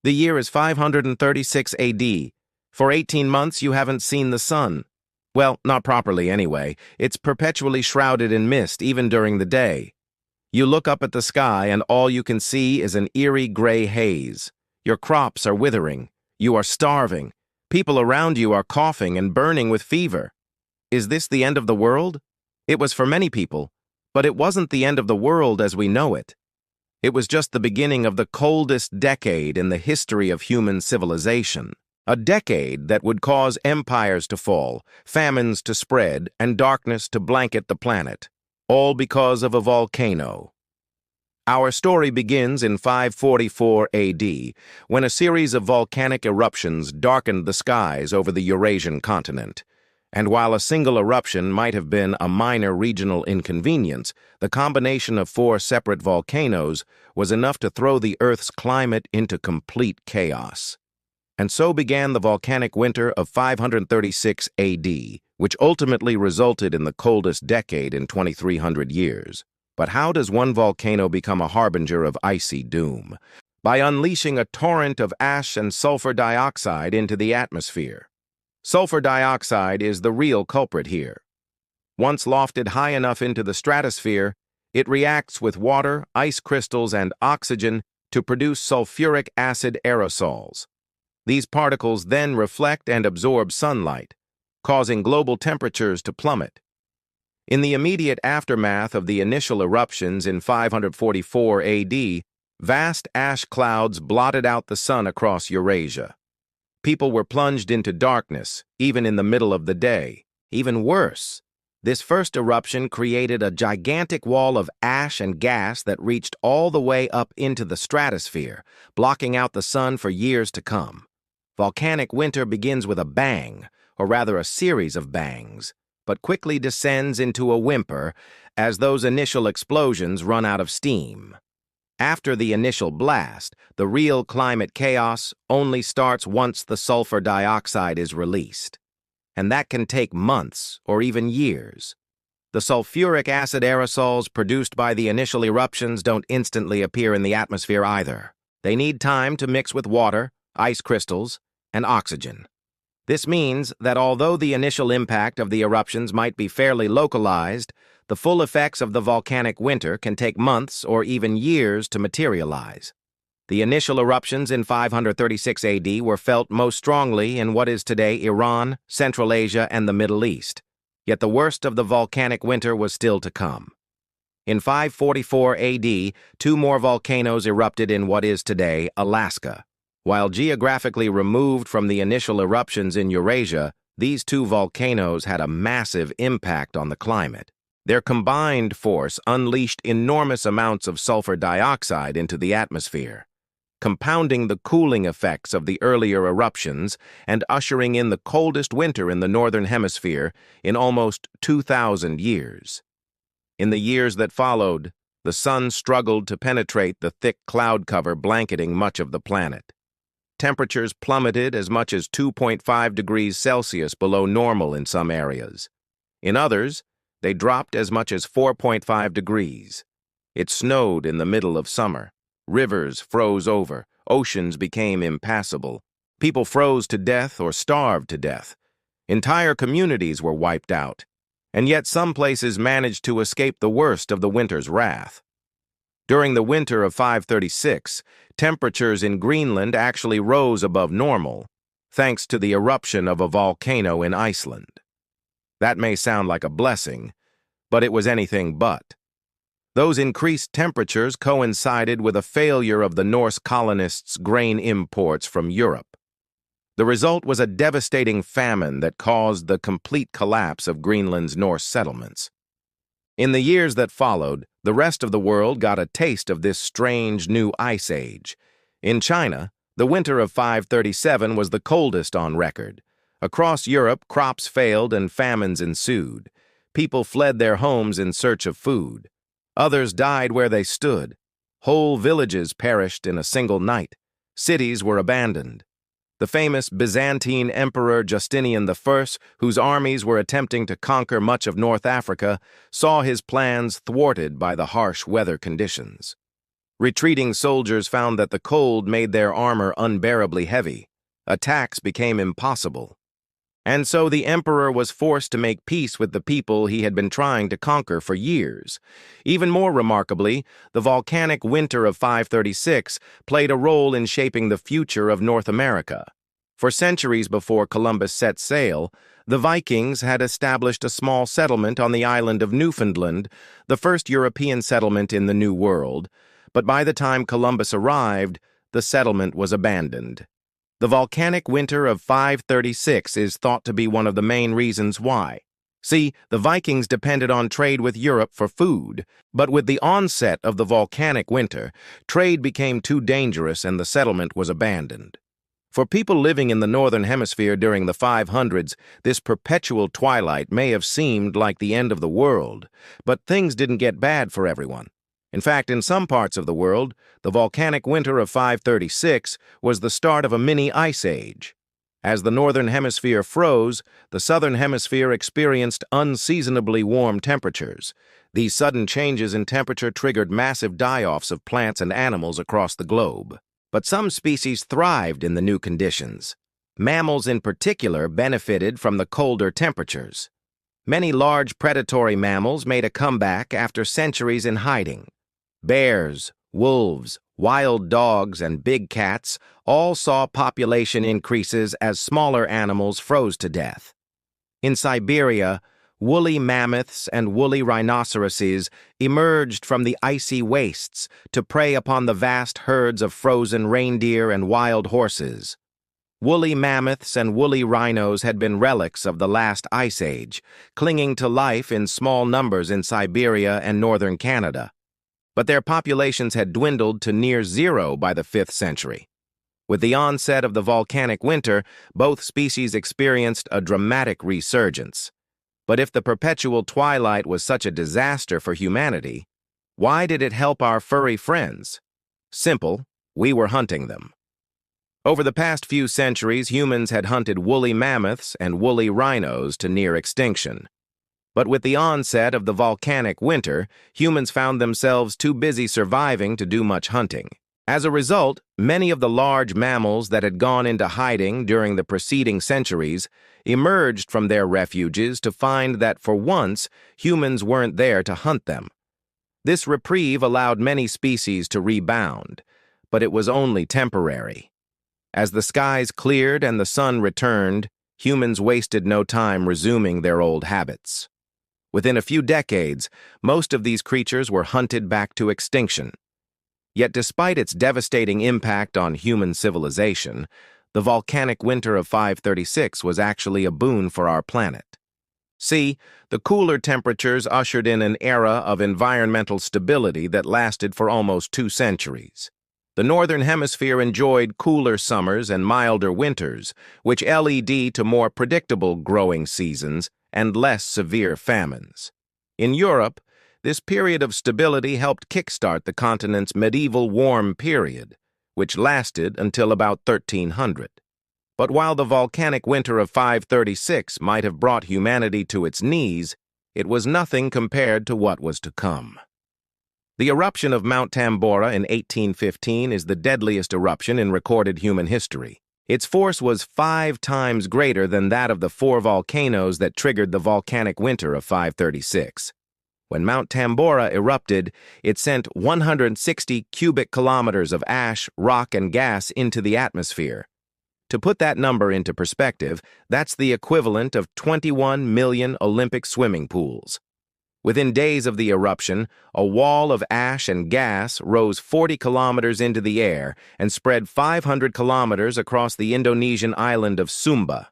The year is 536 AD. For 18 months, you haven't seen the sun. Well, not properly anyway. It's perpetually shrouded in mist, even during the day. You look up at the sky, and all you can see is an eerie gray haze. Your crops are withering. You are starving. People around you are coughing and burning with fever. Is this the end of the world? It was for many people, but it wasn't the end of the world as we know it. It was just the beginning of the coldest decade in the history of human civilization. A decade that would cause empires to fall, famines to spread, and darkness to blanket the planet, all because of a volcano. Our story begins in 544 AD, when a series of volcanic eruptions darkened the skies over the Eurasian continent. And while a single eruption might have been a minor regional inconvenience, the combination of 4 separate volcanoes was enough to throw the Earth's climate into complete chaos. And so began the volcanic winter of 536 AD, which ultimately resulted in the coldest decade in 2,300 years. But how does one volcano become a harbinger of icy doom? By unleashing a torrent of ash and sulfur dioxide into the atmosphere. Sulfur dioxide is the real culprit here. Once lofted high enough into the stratosphere, it reacts with water, ice crystals, and oxygen to produce sulfuric acid aerosols. These particles then reflect and absorb sunlight, causing global temperatures to plummet. In the immediate aftermath of the initial eruptions in 544 AD, vast ash clouds blotted out the sun across Eurasia. People were plunged into darkness, even in the middle of the day. Even worse, this first eruption created a gigantic wall of ash and gas that reached all the way up into the stratosphere, blocking out the sun for years to come. Volcanic winter begins with a bang, or rather a series of bangs, but quickly descends into a whimper as those initial explosions run out of steam. After the initial blast, the real climate chaos only starts once the sulfur dioxide is released. And that can take months or even years. The sulfuric acid aerosols produced by the initial eruptions don't instantly appear in the atmosphere either. They need time to mix with water, ice crystals, and oxygen. This means that although the initial impact of the eruptions might be fairly localized, the full effects of the volcanic winter can take months or even years to materialize. The initial eruptions in 536 AD were felt most strongly in what is today Iran, Central Asia, and the Middle East. Yet the worst of the volcanic winter was still to come. In 544 AD, 2 more volcanoes erupted in what is today Alaska. While geographically removed from the initial eruptions in Eurasia, these 2 volcanoes had a massive impact on the climate. Their combined force unleashed enormous amounts of sulfur dioxide into the atmosphere, compounding the cooling effects of the earlier eruptions and ushering in the coldest winter in the northern hemisphere in almost 2,000 years. In the years that followed, the sun struggled to penetrate the thick cloud cover blanketing much of the planet. Temperatures plummeted as much as 2.5 degrees Celsius below normal in some areas. In others, they dropped as much as 4.5 degrees. It snowed in the middle of summer. Rivers froze over. Oceans became impassable. People froze to death or starved to death. Entire communities were wiped out. And yet some places managed to escape the worst of the winter's wrath. During the winter of 536, temperatures in Greenland actually rose above normal, thanks to the eruption of a volcano in Iceland. That may sound like a blessing, but it was anything but. Those increased temperatures coincided with a failure of the Norse colonists' grain imports from Europe. The result was a devastating famine that caused the complete collapse of Greenland's Norse settlements. In the years that followed, the rest of the world got a taste of this strange new ice age. In China, the winter of 537 was the coldest on record. Across Europe, crops failed and famines ensued. People fled their homes in search of food. Others died where they stood. Whole villages perished in a single night. Cities were abandoned. The famous Byzantine Emperor Justinian I, whose armies were attempting to conquer much of North Africa, saw his plans thwarted by the harsh weather conditions. Retreating soldiers found that the cold made their armor unbearably heavy. Attacks became impossible. And so the emperor was forced to make peace with the people he had been trying to conquer for years. Even more remarkably, the volcanic winter of 536 played a role in shaping the future of North America. For centuries before Columbus set sail, the Vikings had established a small settlement on the island of Newfoundland, the first European settlement in the New World. But by the time Columbus arrived, the settlement was abandoned. The volcanic winter of 536 is thought to be one of the main reasons why. See, the Vikings depended on trade with Europe for food, but with the onset of the volcanic winter, trade became too dangerous and the settlement was abandoned. For people living in the Northern Hemisphere during the 500s, this perpetual twilight may have seemed like the end of the world, but things didn't get bad for everyone. In fact, in some parts of the world, the volcanic winter of 536 was the start of a mini ice age. As the Northern Hemisphere froze, the Southern Hemisphere experienced unseasonably warm temperatures. These sudden changes in temperature triggered massive die-offs of plants and animals across the globe. But some species thrived in the new conditions. Mammals in particular benefited from the colder temperatures. Many large predatory mammals made a comeback after centuries in hiding. Bears, wolves, wild dogs, and big cats all saw population increases as smaller animals froze to death. In Siberia, woolly mammoths and woolly rhinoceroses emerged from the icy wastes to prey upon the vast herds of frozen reindeer and wild horses. Woolly mammoths and woolly rhinos had been relics of the last ice age, clinging to life in small numbers in Siberia and northern Canada. But their populations had dwindled to near zero by the 5th century. With the onset of the volcanic winter, both species experienced a dramatic resurgence. But if the perpetual twilight was such a disaster for humanity, why did it help our furry friends? Simple, we were hunting them. Over the past few centuries, humans had hunted woolly mammoths and woolly rhinos to near extinction. But with the onset of the volcanic winter, humans found themselves too busy surviving to do much hunting. As a result, many of the large mammals that had gone into hiding during the preceding centuries emerged from their refuges to find that for once, humans weren't there to hunt them. This reprieve allowed many species to rebound, but it was only temporary. As the skies cleared and the sun returned, humans wasted no time resuming their old habits. Within a few decades, most of these creatures were hunted back to extinction. Yet despite its devastating impact on human civilization, the volcanic winter of 536 was actually a boon for our planet. See, the cooler temperatures ushered in an era of environmental stability that lasted for almost 2 centuries. The Northern Hemisphere enjoyed cooler summers and milder winters, which led to more predictable growing seasons and less severe famines. In Europe, this period of stability helped kickstart the continent's medieval warm period, which lasted until about 1300. But while the volcanic winter of 536 might have brought humanity to its knees, it was nothing compared to what was to come. The eruption of Mount Tambora in 1815 is the deadliest eruption in recorded human history. Its force was 5 times greater than that of the 4 volcanoes that triggered the volcanic winter of 536. When Mount Tambora erupted, it sent 160 cubic kilometers of ash, rock, and gas into the atmosphere. To put that number into perspective, that's the equivalent of 21 million Olympic swimming pools. Within days of the eruption, a wall of ash and gas rose 40 kilometers into the air and spread 500 kilometers across the Indonesian island of Sumba.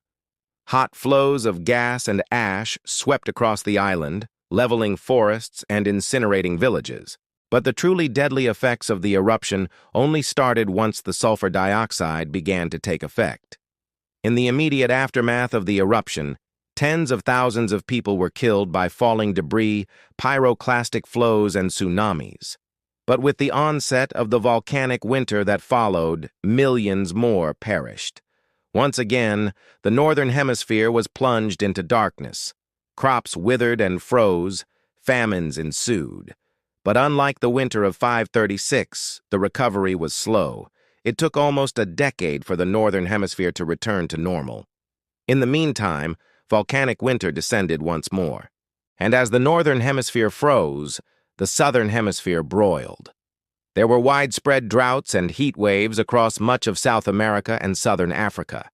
Hot flows of gas and ash swept across the island, leveling forests and incinerating villages. But the truly deadly effects of the eruption only started once the sulfur dioxide began to take effect. In the immediate aftermath of the eruption, tens of thousands of people were killed by falling debris, pyroclastic flows, and tsunamis. But with the onset of the volcanic winter that followed, millions more perished. Once again, the Northern Hemisphere was plunged into darkness. Crops withered and froze, famines ensued. But unlike the winter of 536, the recovery was slow. It took almost a decade for the northern hemisphere to return to normal. In the meantime, volcanic winter descended once more. And as the northern hemisphere froze, the southern hemisphere broiled. There were widespread droughts and heat waves across much of South America and southern Africa.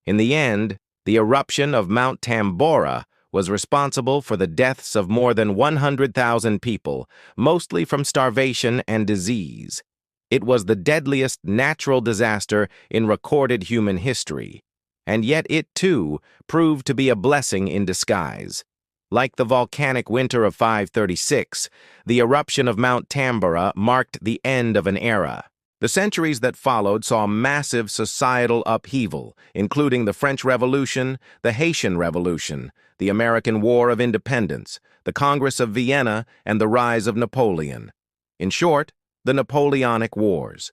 In the end, the eruption of Mount Tambora was responsible for the deaths of more than 100,000 people, mostly from starvation and disease. It was the deadliest natural disaster in recorded human history, and yet it, too, proved to be a blessing in disguise. Like the volcanic winter of 536, the eruption of Mount Tambora marked the end of an era. The centuries that followed saw massive societal upheaval, including the French Revolution, the Haitian Revolution, the American War of Independence, the Congress of Vienna, and the rise of Napoleon. In short, the Napoleonic Wars.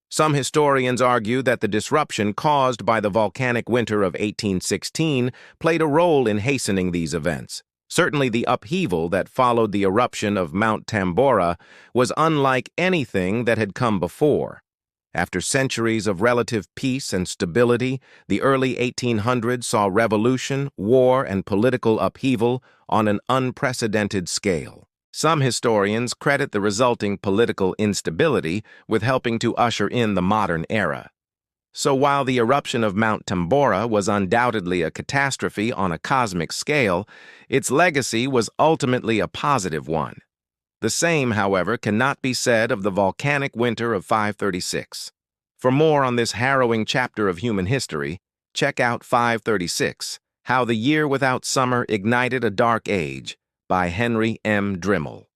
Some historians argue that the disruption caused by the volcanic winter of 1816 played a role in hastening these events. Certainly the upheaval that followed the eruption of Mount Tambora was unlike anything that had come before. After centuries of relative peace and stability, the early 1800s saw revolution, war, and political upheaval on an unprecedented scale. Some historians credit the resulting political instability with helping to usher in the modern era. So while the eruption of Mount Tambora was undoubtedly a catastrophe on a cosmic scale, its legacy was ultimately a positive one. The same, however, cannot be said of the volcanic winter of 536. For more on this harrowing chapter of human history, check out 536, How the Year Without Summer Ignited a Dark Age, by Henry M. Drimmel.